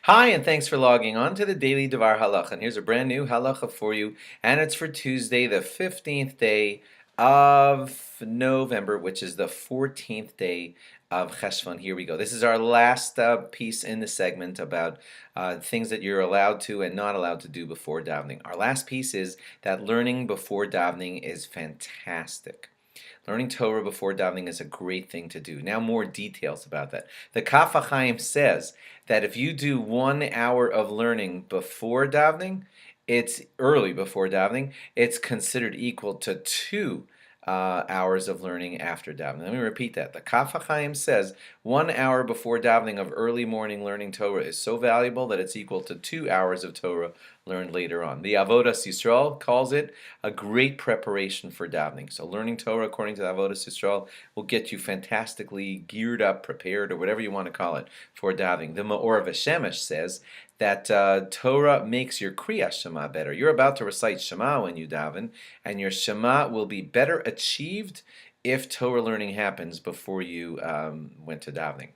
Hi, and thanks for logging on to the Daily DVAR Halacha. And here's a brand new halacha for you, and it's for Tuesday, the 15th day of November, which is the 14th day of Cheshvan. Here we go. This is our last piece in the segment about things that you're allowed to and not allowed to do before davening. Our last piece is that learning before davening is fantastic. Learning Torah before davening is a great thing to do. Now more details about that. The Kaf HaChaim says that if you do 1 hour of learning before davening, it's early before davening, it's considered equal to 2 hours of learning after davening. Let me repeat that. The Kaf HaChaim says 1 hour before davening of early morning learning Torah is so valuable that it's equal to 2 hours of Torah learned later on. The Avodas Yisrael calls it a great preparation for davening. So learning Torah, according to the Avodas Yisrael, will get you fantastically geared up, prepared, or whatever you want to call it, for davening. The Ma'or V'Shemesh says that Torah makes your Kriyas Shema better. You're about to recite Shema when you daven, and your Shema will be better achieved if Torah learning happens before you went to davening.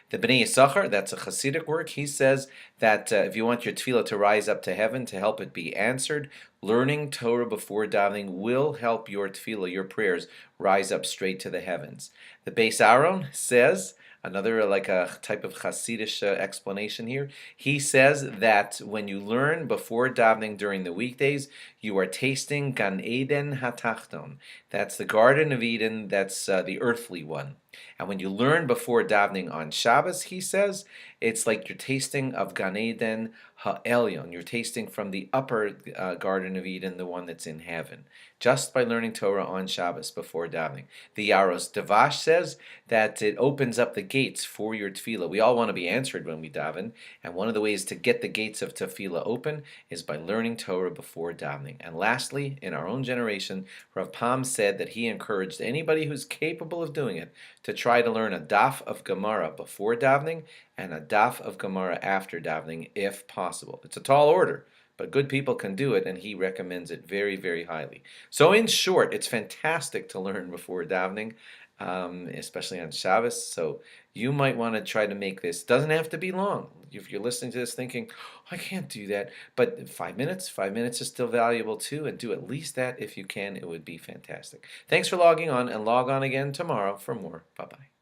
The Bnei Yisachar, that's a Hasidic work, he says that if you want your tefillah to rise up to heaven, to help it be answered, learning Torah before davening will help your tefillah, your prayers, rise up straight to the heavens. The Beis Aaron says, another like a type of Hasidic explanation here, he says that when you learn before davening during the weekdays, you are tasting Gan Eden HaTachton. That's the Garden of Eden, that's the earthly one. And when you learn before davening on Shabbos, he says, it's like you're tasting of Gan Eden HaElyon. You're tasting from the upper Garden of Eden, the one that's in heaven, just by learning Torah on Shabbos before davening. The Yaros Devash says that it opens up the gates for your tefillah. We all want to be answered when we daven, and one of the ways to get the gates of tefillah open is by learning Torah before davening. And lastly, in our own generation, Rav Pam said that he encouraged anybody who's capable of doing it to try to learn a daf of Gemara before davening and a daf of Gemara after davening if possible. It's a tall order, but good people can do it, and he recommends it very, very highly. So in short, it's fantastic to learn before davening, especially on Shabbos. So you might want to try to make this. Doesn't have to be long. If you're listening to this thinking, oh, I can't do that, but 5 minutes is still valuable too, and do at least that if you can. It would be fantastic. Thanks for logging on, and log on again tomorrow for more. Bye-bye.